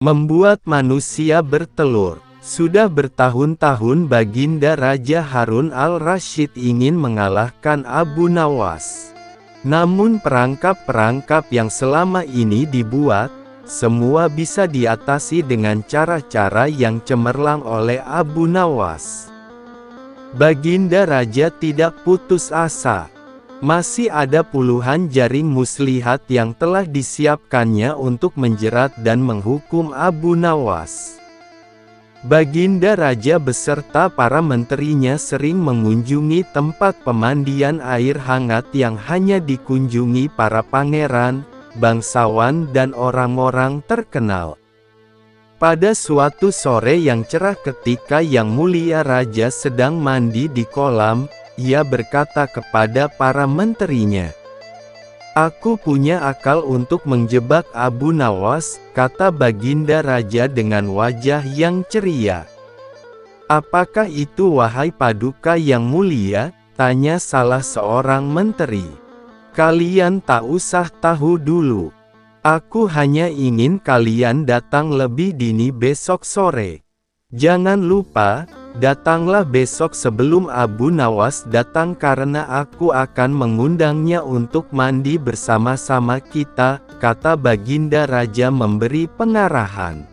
Membuat manusia bertelur. Sudah bertahun-tahun Baginda Raja Harun al-Rasyid ingin mengalahkan Abu Nawas. Namun perangkap-perangkap yang selama ini dibuat, semua bisa diatasi dengan cara-cara yang cemerlang oleh Abu Nawas. Baginda Raja tidak putus asa. Masih ada puluhan jaring muslihat yang telah disiapkannya untuk menjerat dan menghukum Abu Nawas. Baginda Raja beserta para menterinya sering mengunjungi tempat pemandian air hangat yang hanya dikunjungi para pangeran, bangsawan dan orang-orang terkenal. Pada suatu sore yang cerah ketika Yang Mulia Raja sedang mandi di kolam, ia berkata kepada para menterinya, "Aku punya akal untuk menjebak Abu Nawas," kata Baginda Raja dengan wajah yang ceria. "Apakah itu wahai Paduka yang mulia?" tanya salah seorang menteri. "Kalian tak usah tahu dulu. Aku hanya ingin kalian datang lebih dini besok sore. Jangan lupa, datanglah besok sebelum Abu Nawas datang karena aku akan mengundangnya untuk mandi bersama-sama kita," kata Baginda Raja memberi pengarahan.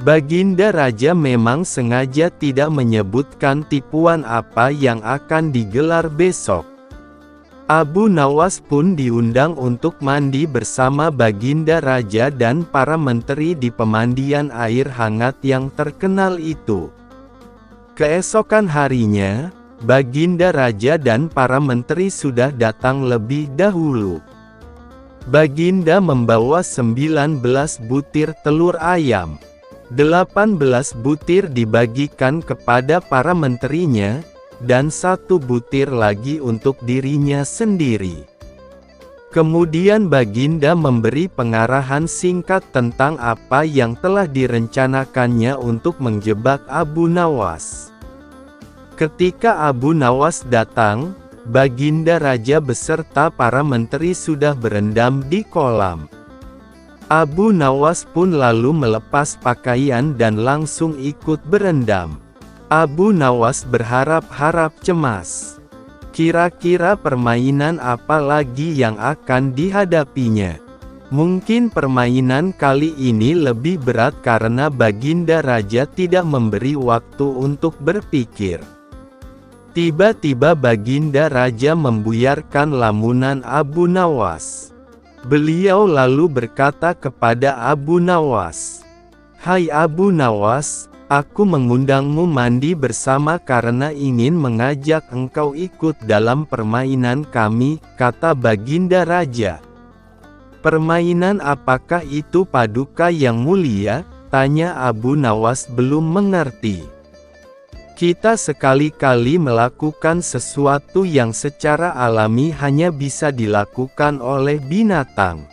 Baginda Raja memang sengaja tidak menyebutkan tipuan apa yang akan digelar besok. Abu Nawas pun diundang untuk mandi bersama Baginda Raja dan para menteri di pemandian air hangat yang terkenal itu. Keesokan harinya, Baginda Raja dan para menteri sudah datang lebih dahulu. Baginda membawa 19 butir telur ayam. 18 butir dibagikan kepada para menterinya, dan 1 butir lagi untuk dirinya sendiri. Kemudian Baginda memberi pengarahan singkat tentang apa yang telah direncanakannya untuk menjebak Abu Nawas. Ketika Abu Nawas datang, Baginda Raja beserta para menteri sudah berendam di kolam. Abu Nawas pun lalu melepas pakaian dan langsung ikut berendam. Abu Nawas berharap-harap cemas. Kira-kira permainan apa lagi yang akan dihadapinya? Mungkin permainan kali ini lebih berat karena Baginda Raja tidak memberi waktu untuk berpikir. Tiba-tiba Baginda Raja membuyarkan lamunan Abu Nawas. Beliau lalu berkata kepada Abu Nawas, "Hai Abu Nawas, aku mengundangmu mandi bersama karena ingin mengajak engkau ikut dalam permainan kami," kata Baginda Raja. "Permainan apakah itu Paduka yang mulia?" tanya Abu Nawas belum mengerti. "Kita sekali-kali melakukan sesuatu yang secara alami hanya bisa dilakukan oleh binatang.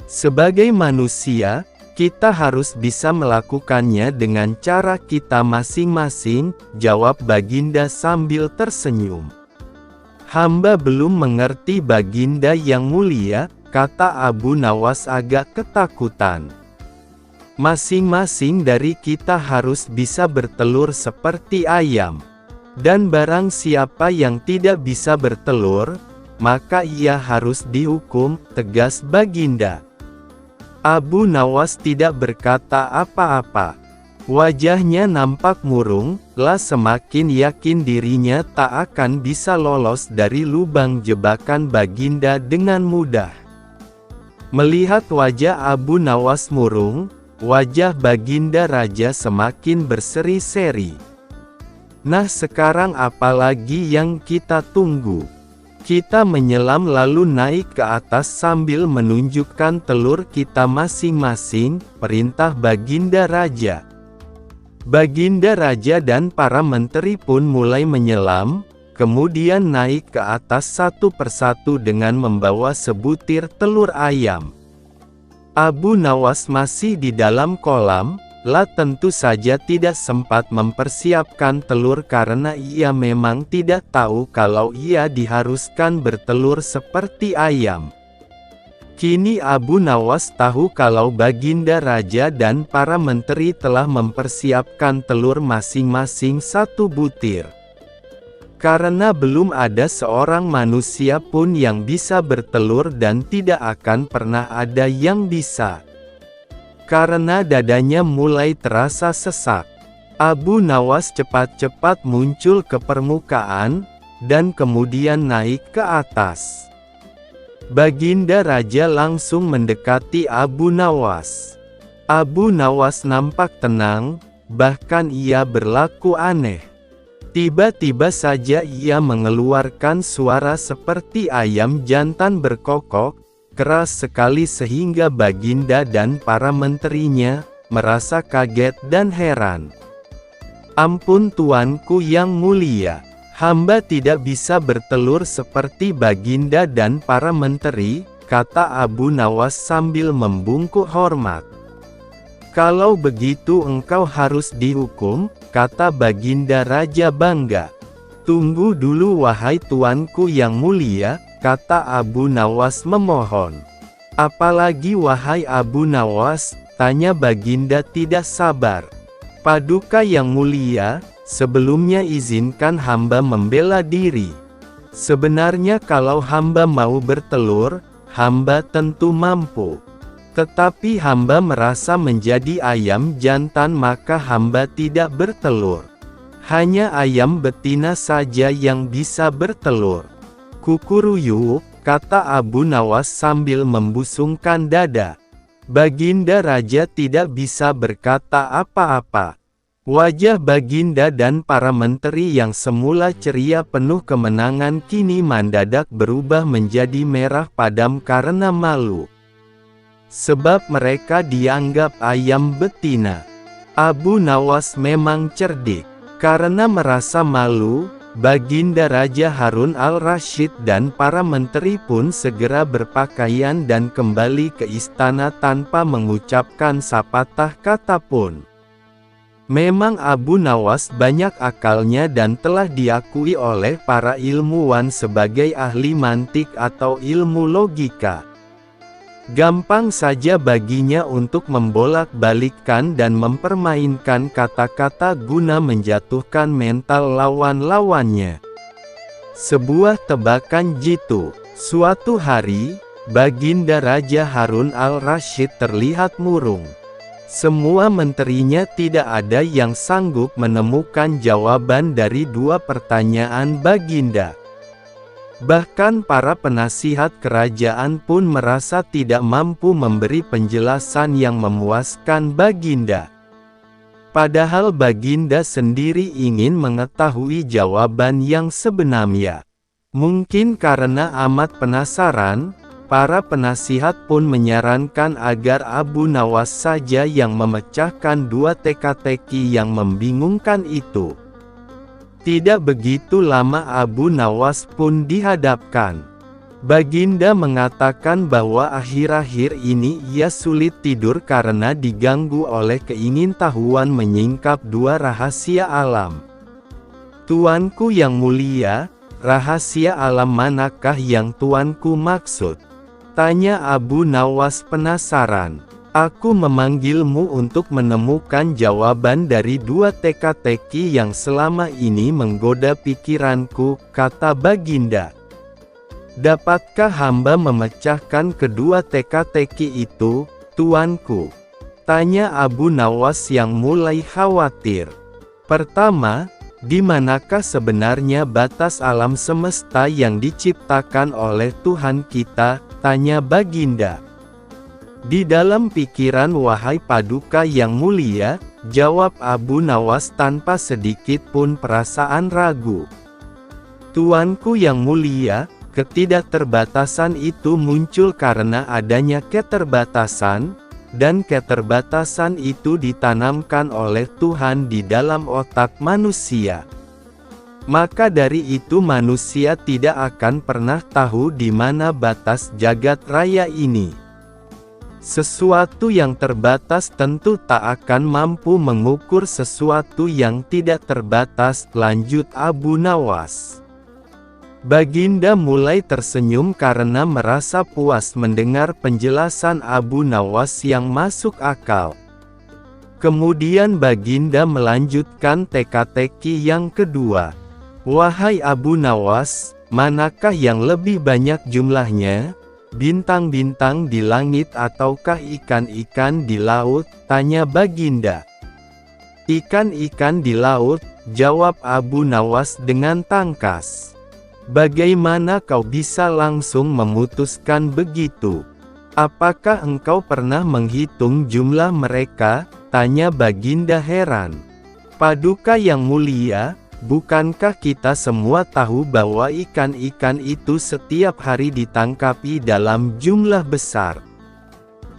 Sebagai manusia, kita harus bisa melakukannya dengan cara kita masing-masing," jawab Baginda sambil tersenyum. "Hamba belum mengerti Baginda yang mulia," kata Abu Nawas agak ketakutan. "Masing-masing dari kita harus bisa bertelur seperti ayam. Dan barang siapa yang tidak bisa bertelur, maka ia harus dihukum," tegas Baginda. Abu Nawas tidak berkata apa-apa. Wajahnya nampak murung, lah semakin yakin dirinya tak akan bisa lolos dari lubang jebakan Baginda dengan mudah. Melihat wajah Abu Nawas murung, wajah Baginda Raja semakin berseri-seri. "Nah sekarang apalagi yang kita tunggu? Kita menyelam lalu naik ke atas sambil menunjukkan telur kita masing-masing," perintah Baginda Raja. Baginda Raja dan para menteri pun mulai menyelam, kemudian naik ke atas satu persatu dengan membawa sebutir telur ayam. Abu Nawas masih di dalam kolam, lah tentu saja tidak sempat mempersiapkan telur karena ia memang tidak tahu kalau ia diharuskan bertelur seperti ayam. Kini Abu Nawas tahu kalau Baginda Raja dan para menteri telah mempersiapkan telur masing-masing 1 butir. Karena belum ada seorang manusia pun yang bisa bertelur dan tidak akan pernah ada yang bisa. Karena dadanya mulai terasa sesak, Abu Nawas cepat-cepat muncul ke permukaan, dan kemudian naik ke atas. Baginda Raja langsung mendekati Abu Nawas. Abu Nawas nampak tenang, bahkan ia berlaku aneh. Tiba-tiba saja ia mengeluarkan suara seperti ayam jantan berkokok, keras sekali sehingga Baginda dan para menterinya merasa kaget dan heran. "Ampun tuanku yang mulia, hamba tidak bisa bertelur seperti Baginda dan para menteri," kata Abu Nawas sambil membungkuk hormat. "Kalau begitu engkau harus dihukum," kata Baginda Raja bangga. "Tunggu dulu wahai tuanku yang mulia," kata Abu Nawas memohon. "Apalagi wahai Abu Nawas?" tanya Baginda tidak sabar. "Paduka yang mulia, sebelumnya izinkan hamba membela diri. Sebenarnya kalau hamba mau bertelur, hamba tentu mampu. Tetapi hamba merasa menjadi ayam jantan maka hamba tidak bertelur. Hanya ayam betina saja yang bisa bertelur." "Kukuruyuk," kata Abu Nawas sambil membusungkan dada. Baginda Raja tidak bisa berkata apa-apa. Wajah Baginda dan para menteri yang semula ceria penuh kemenangan kini mendadak berubah menjadi merah padam karena malu. Sebab mereka dianggap ayam betina. Abu Nawas memang cerdik. Karena merasa malu, Baginda Raja Harun al-Rasyid dan para menteri pun segera berpakaian dan kembali ke istana tanpa mengucapkan sepatah kata pun. Memang Abu Nawas banyak akalnya dan telah diakui oleh para ilmuwan sebagai ahli mantik atau ilmu logika. Gampang saja baginya untuk membolak-balikkan dan mempermainkan kata-kata guna menjatuhkan mental lawan-lawannya. Sebuah tebakan jitu. Suatu hari, Baginda Raja Harun al-Rasyid terlihat murung. Semua menterinya tidak ada yang sanggup menemukan jawaban dari 2 pertanyaan Baginda. Bahkan para penasihat kerajaan pun merasa tidak mampu memberi penjelasan yang memuaskan Baginda. Padahal Baginda sendiri ingin mengetahui jawaban yang sebenarnya. Mungkin karena amat penasaran, para penasihat pun menyarankan agar Abu Nawas saja yang memecahkan 2 teka-teki yang membingungkan itu. Tidak begitu lama Abu Nawas pun dihadapkan. Baginda mengatakan bahwa akhir-akhir ini ia sulit tidur karena diganggu oleh keingintahuan menyingkap 2 rahasia alam. "Tuanku yang mulia, rahasia alam manakah yang tuanku maksud?" tanya Abu Nawas penasaran. "Aku memanggilmu untuk menemukan jawaban dari 2 teka-teki yang selama ini menggoda pikiranku," kata Baginda. "Dapatkah hamba memecahkan kedua teka-teki itu, tuanku?" tanya Abu Nawas yang mulai khawatir. "Pertama, di manakah sebenarnya batas alam semesta yang diciptakan oleh Tuhan kita?" tanya Baginda. "Di dalam pikiran wahai Paduka yang mulia," jawab Abu Nawas tanpa sedikit pun perasaan ragu. "Tuanku yang mulia, ketidakterbatasan itu muncul karena adanya keterbatasan, dan keterbatasan itu ditanamkan oleh Tuhan di dalam otak manusia. Maka dari itu manusia tidak akan pernah tahu di mana batas jagat raya ini. Sesuatu yang terbatas tentu tak akan mampu mengukur sesuatu yang tidak terbatas," lanjut Abu Nawas. Baginda mulai tersenyum karena merasa puas mendengar penjelasan Abu Nawas yang masuk akal. Kemudian Baginda melanjutkan teka-teki yang kedua. Wahai Abu Nawas, manakah yang lebih banyak jumlahnya? Bintang-bintang di langit ataukah ikan-ikan di laut? Tanya Baginda. Ikan-ikan di laut, jawab Abu Nawas dengan tangkas. Bagaimana kau bisa langsung memutuskan begitu? Apakah engkau pernah menghitung jumlah mereka? Tanya Baginda heran. Paduka yang mulia, bukankah kita semua tahu bahwa ikan-ikan itu setiap hari ditangkapi dalam jumlah besar?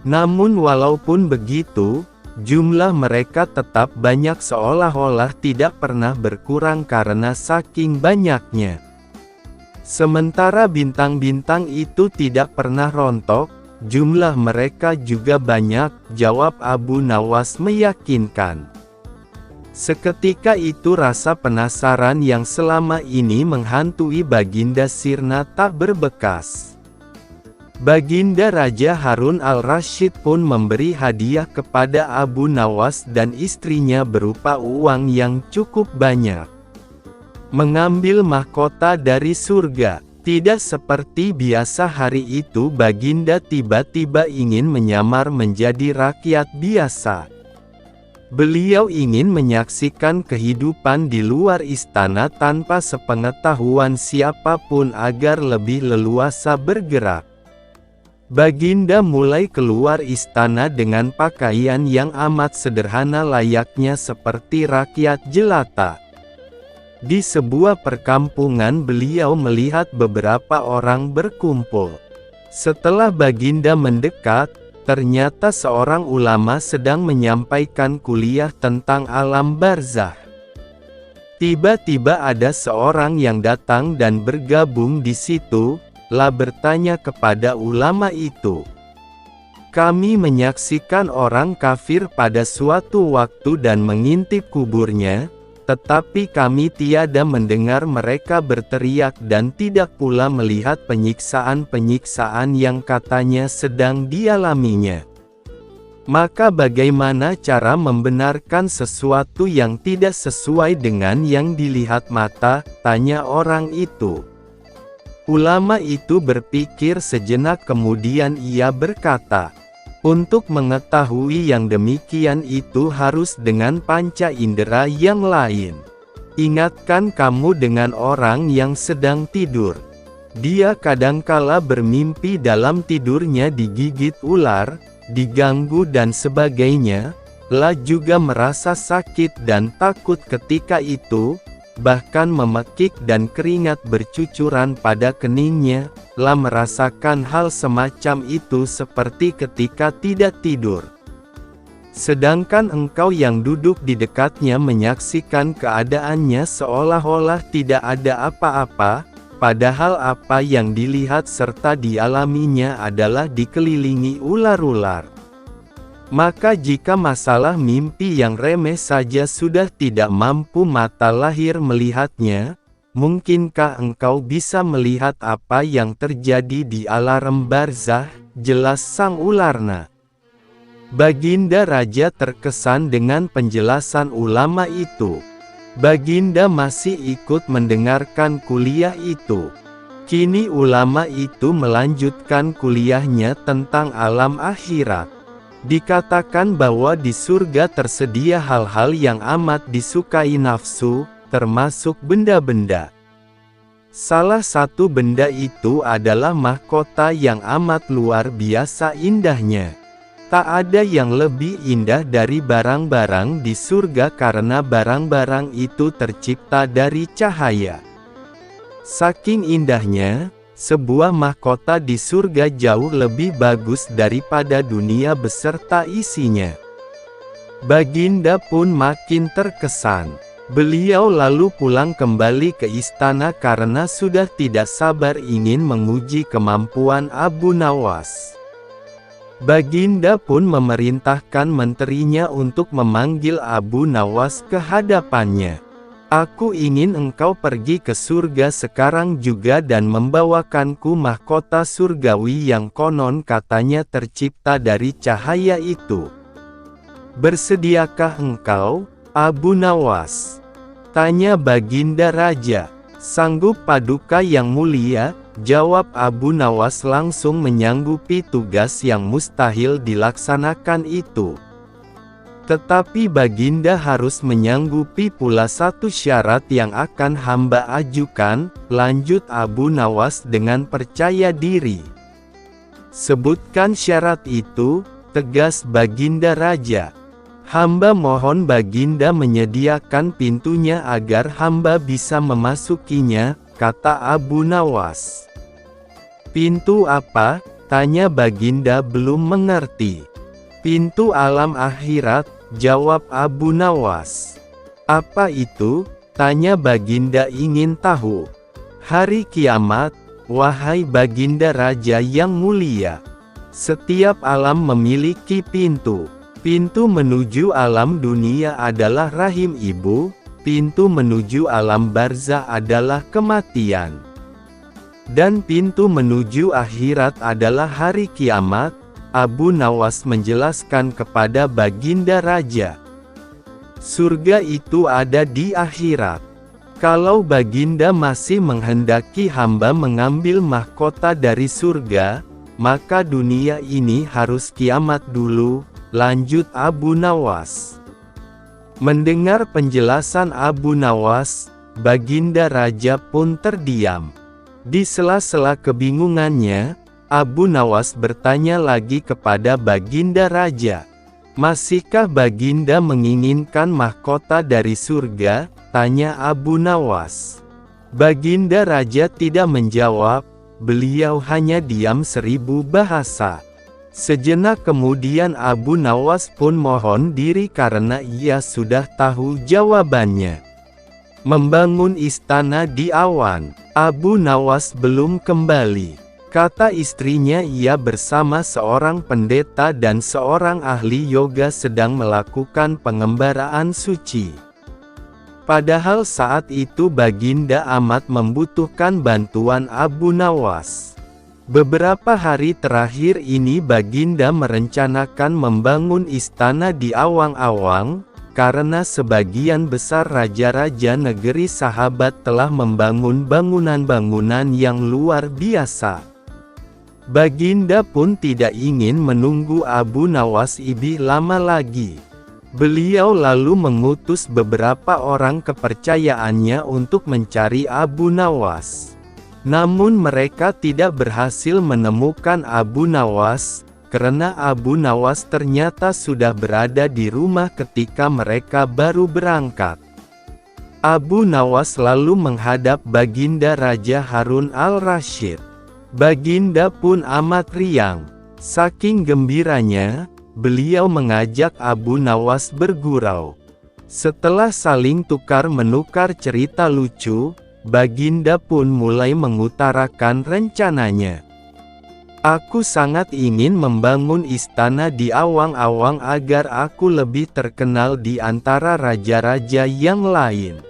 Namun walaupun begitu, jumlah mereka tetap banyak seolah-olah tidak pernah berkurang karena saking banyaknya. Sementara bintang-bintang itu tidak pernah rontok, jumlah mereka juga banyak, jawab Abu Nawas meyakinkan. Seketika itu rasa penasaran yang selama ini menghantui Baginda sirna tak berbekas. Baginda Raja Harun al-Rasyid pun memberi hadiah kepada Abu Nawas dan istrinya berupa uang yang cukup banyak. Mengambil mahkota dari surga. Tidak seperti biasa hari itu Baginda tiba-tiba ingin menyamar menjadi rakyat biasa. Beliau ingin menyaksikan kehidupan di luar istana tanpa sepengetahuan siapapun agar lebih leluasa bergerak. Baginda mulai keluar istana dengan pakaian yang amat sederhana layaknya seperti rakyat jelata. Di sebuah perkampungan beliau melihat beberapa orang berkumpul. Setelah Baginda mendekat, ternyata seorang ulama sedang menyampaikan kuliah tentang alam barzah. Tiba-tiba ada seorang yang datang dan bergabung di situ, bertanya kepada ulama itu. Kami menyaksikan orang kafir pada suatu waktu dan mengintip kuburnya, tetapi kami tiada mendengar mereka berteriak dan tidak pula melihat penyiksaan-penyiksaan yang katanya sedang dialaminya. Maka bagaimana cara membenarkan sesuatu yang tidak sesuai dengan yang dilihat mata? Tanya orang itu. Ulama itu berpikir sejenak kemudian ia berkata, untuk mengetahui yang demikian itu harus dengan panca indera yang lain. Ingatkan kamu dengan orang yang sedang tidur. Dia kadangkala bermimpi dalam tidurnya digigit ular, diganggu dan sebagainya, juga merasa sakit dan takut ketika itu, bahkan memekik dan keringat bercucuran pada keningnya, merasakan hal semacam itu seperti ketika tidak tidur. Sedangkan engkau yang duduk di dekatnya menyaksikan keadaannya seolah-olah tidak ada apa-apa, padahal apa yang dilihat serta dialaminya adalah dikelilingi ular-ular. Maka jika masalah mimpi yang remeh saja sudah tidak mampu mata lahir melihatnya, mungkinkah engkau bisa melihat apa yang terjadi di alam barzah? Jelas sang ularna. Baginda Raja terkesan dengan penjelasan ulama itu. Baginda masih ikut mendengarkan kuliah itu. Kini ulama itu melanjutkan kuliahnya tentang alam akhirat. Dikatakan bahwa di surga tersedia hal-hal yang amat disukai nafsu, termasuk benda-benda. Salah satu benda itu adalah mahkota yang amat luar biasa indahnya. Tak ada yang lebih indah dari barang-barang di surga karena barang-barang itu tercipta dari cahaya. Saking indahnya, sebuah mahkota di surga jauh lebih bagus daripada dunia beserta isinya. Baginda pun makin terkesan. Beliau lalu pulang kembali ke istana karena sudah tidak sabar ingin menguji kemampuan Abu Nawas. Baginda pun memerintahkan menterinya untuk memanggil Abu Nawas ke hadapannya. Aku ingin engkau pergi ke surga sekarang juga dan membawakanku mahkota surgawi yang konon katanya tercipta dari cahaya itu. Bersediakah engkau, Abu Nawas? Tanya Baginda Raja. Sanggup Paduka yang mulia, jawab Abu Nawas langsung menyanggupi tugas yang mustahil dilaksanakan itu. Tetapi Baginda harus menyanggupi pula satu syarat yang akan hamba ajukan, lanjut Abu Nawas dengan percaya diri. Sebutkan syarat itu, tegas Baginda Raja. Hamba mohon Baginda menyediakan pintunya agar hamba bisa memasukinya, kata Abu Nawas. Pintu apa? Tanya Baginda belum mengerti. Pintu alam akhirat, jawab Abu Nawas. Apa itu? Tanya Baginda ingin tahu. Hari kiamat, wahai Baginda Raja yang mulia. Setiap alam memiliki pintu. Pintu menuju alam dunia adalah rahim ibu, pintu menuju alam barzah adalah kematian. Dan pintu menuju akhirat adalah hari kiamat. Abu Nawas menjelaskan kepada Baginda Raja. Surga itu ada di akhirat. Kalau Baginda masih menghendaki hamba mengambil mahkota dari surga, maka dunia ini harus kiamat dulu, lanjut Abu Nawas. Mendengar penjelasan Abu Nawas, Baginda Raja pun terdiam. Di sela-sela kebingungannya, Abu Nawas bertanya lagi kepada Baginda Raja. Masihkah Baginda menginginkan mahkota dari surga? Tanya Abu Nawas. Baginda Raja tidak menjawab, beliau hanya diam 1000 bahasa. Sejenak kemudian Abu Nawas pun mohon diri karena ia sudah tahu jawabannya. Membangun istana di awan. Abu Nawas belum kembali. Kata istrinya ia bersama seorang pendeta dan seorang ahli yoga sedang melakukan pengembaraan suci. Padahal saat itu Baginda amat membutuhkan bantuan Abu Nawas. Beberapa hari terakhir ini Baginda merencanakan membangun istana di awang-awang, karena sebagian besar raja-raja negeri sahabat telah membangun bangunan-bangunan yang luar biasa. Baginda pun tidak ingin menunggu Abu Nawas lebih lama lagi. Beliau lalu mengutus beberapa orang kepercayaannya untuk mencari Abu Nawas. Namun mereka tidak berhasil menemukan Abu Nawas, karena Abu Nawas ternyata sudah berada di rumah ketika mereka baru berangkat. Abu Nawas lalu menghadap Baginda Raja Harun al-Rasyid. Baginda pun amat riang. Saking gembiranya, beliau mengajak Abu Nawas bergurau. Setelah saling tukar-menukar cerita lucu, Baginda pun mulai mengutarakan rencananya. Aku sangat ingin membangun istana di awang-awang agar aku lebih terkenal di antara raja-raja yang lain.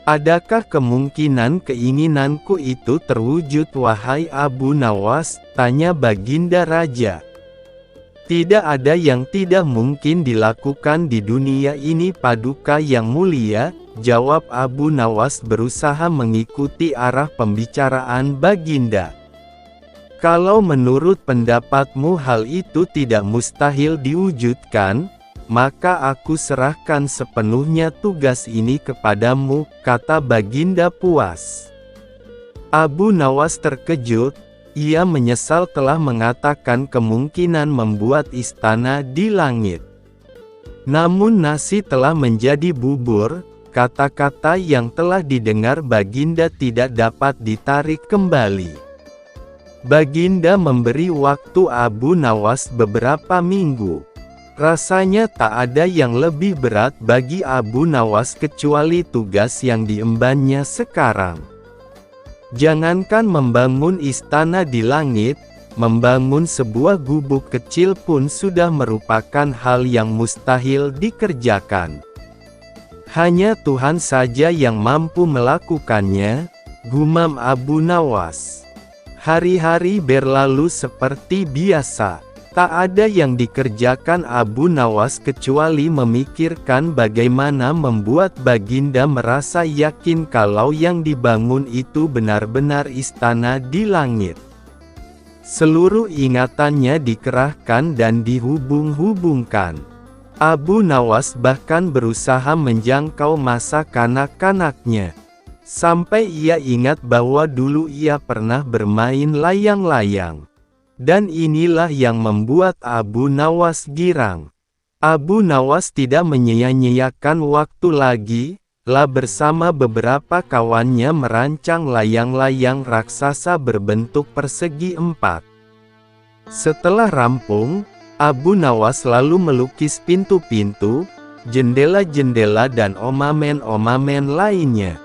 Adakah kemungkinan keinginanku itu terwujud wahai Abu Nawas? Tanya Baginda Raja. Tidak ada yang tidak mungkin dilakukan di dunia ini Paduka yang mulia, jawab Abu Nawas berusaha mengikuti arah pembicaraan Baginda. Kalau menurut pendapatmu hal itu tidak mustahil diwujudkan, maka aku serahkan sepenuhnya tugas ini kepadamu, kata Baginda puas. Abu Nawas terkejut, ia menyesal telah mengatakan kemungkinan membuat istana di langit. Namun nasi telah menjadi bubur, kata-kata yang telah didengar Baginda tidak dapat ditarik kembali. Baginda memberi waktu Abu Nawas beberapa minggu. Rasanya tak ada yang lebih berat bagi Abu Nawas kecuali tugas yang diembannya sekarang. Jangankan membangun istana di langit, membangun sebuah gubuk kecil pun sudah merupakan hal yang mustahil dikerjakan. Hanya Tuhan saja yang mampu melakukannya, gumam Abu Nawas. Hari-hari berlalu seperti biasa. Tak ada yang dikerjakan Abu Nawas kecuali memikirkan bagaimana membuat Baginda merasa yakin kalau yang dibangun itu benar-benar istana di langit. Seluruh ingatannya dikerahkan dan dihubung-hubungkan. Abu Nawas bahkan berusaha menjangkau masa kanak-kanaknya. Sampai ia ingat bahwa dulu ia pernah bermain layang-layang. Dan inilah yang membuat Abu Nawas girang. Abu Nawas tidak menyia-nyiakan waktu lagi, bersama beberapa kawannya merancang layang-layang raksasa berbentuk persegi 4. Setelah rampung, Abu Nawas lalu melukis pintu-pintu, jendela-jendela dan omamen-omamen lainnya.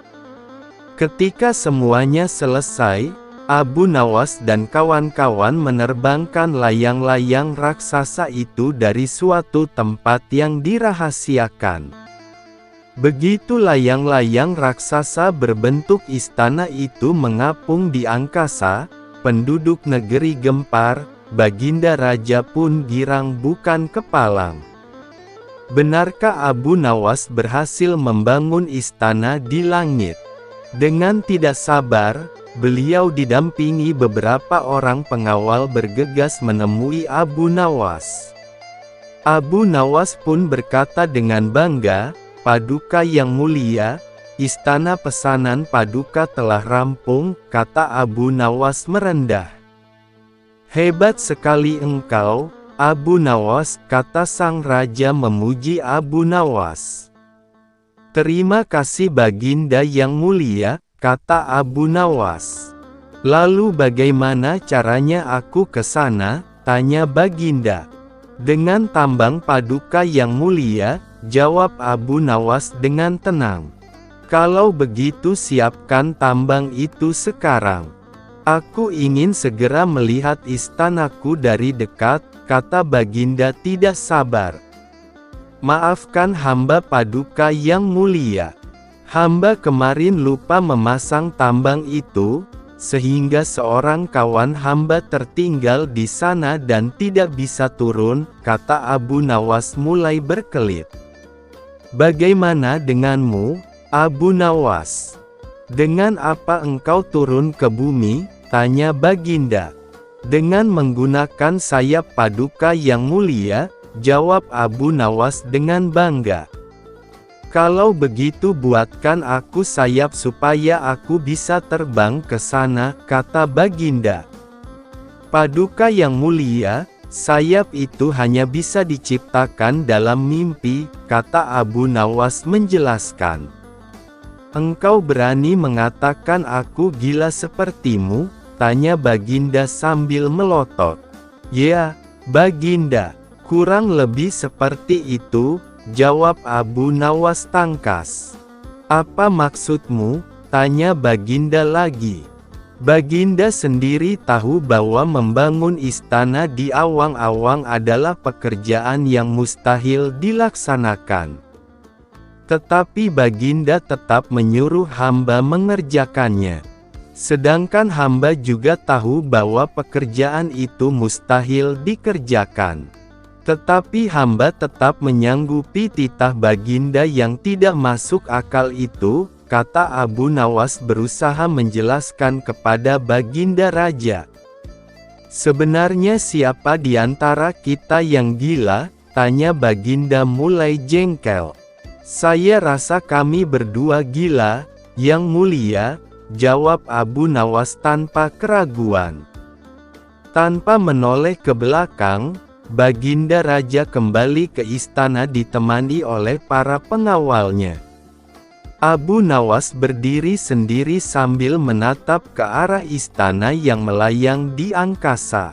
Ketika semuanya selesai, Abu Nawas dan kawan-kawan menerbangkan layang-layang raksasa itu dari suatu tempat yang dirahasiakan. Begitu layang-layang raksasa berbentuk istana itu mengapung di angkasa, penduduk negeri gempar, Baginda Raja pun girang bukan kepalang. Benarkah Abu Nawas berhasil membangun istana di langit? Dengan tidak sabar, beliau didampingi beberapa orang pengawal bergegas menemui Abu Nawas. Abu Nawas pun berkata dengan bangga, "Paduka yang mulia, istana pesanan Paduka telah rampung," kata Abu Nawas merendah. "Hebat sekali engkau, Abu Nawas," kata sang raja memuji Abu Nawas. "Terima kasih Baginda yang mulia," kata Abu Nawas. "Lalu bagaimana caranya aku ke sana?" tanya Baginda. "Dengan tambang Paduka yang mulia," jawab Abu Nawas dengan tenang. "Kalau begitu siapkan tambang itu sekarang. Aku ingin segera melihat istanaku dari dekat," kata Baginda tidak sabar. "Maafkan hamba Paduka yang mulia. Hamba kemarin lupa memasang tambang itu, sehingga seorang kawan hamba tertinggal di sana dan tidak bisa turun," kata Abu Nawas mulai berkelit. "Bagaimana denganmu, Abu Nawas? Dengan apa engkau turun ke bumi?" tanya Baginda. "Dengan menggunakan sayap Paduka yang mulia," jawab Abu Nawas dengan bangga. "Kalau begitu buatkan aku sayap supaya aku bisa terbang ke sana," kata Baginda. "Paduka yang mulia, sayap itu hanya bisa diciptakan dalam mimpi," kata Abu Nawas menjelaskan. "Engkau berani mengatakan aku gila sepertimu?" tanya Baginda sambil melotot. "Ya, Baginda, kurang lebih seperti itu," jawab Abu Nawas tangkas. "Apa maksudmu?" tanya Baginda lagi. Baginda sendiri tahu bahwa membangun istana di awang-awang adalah pekerjaan yang mustahil dilaksanakan. Tetapi Baginda tetap menyuruh hamba mengerjakannya. Sedangkan hamba juga tahu bahwa pekerjaan itu mustahil dikerjakan. Tetapi hamba tetap menyanggupi titah Baginda yang tidak masuk akal itu, kata Abu Nawas berusaha menjelaskan kepada Baginda Raja. "Sebenarnya siapa di antara kita yang gila?" tanya Baginda mulai jengkel. "Saya rasa kami berdua gila, Yang Mulia," jawab Abu Nawas tanpa keraguan. Tanpa menoleh ke belakang, Baginda Raja kembali ke istana ditemani oleh para pengawalnya. Abu Nawas berdiri sendiri sambil menatap ke arah istana yang melayang di angkasa.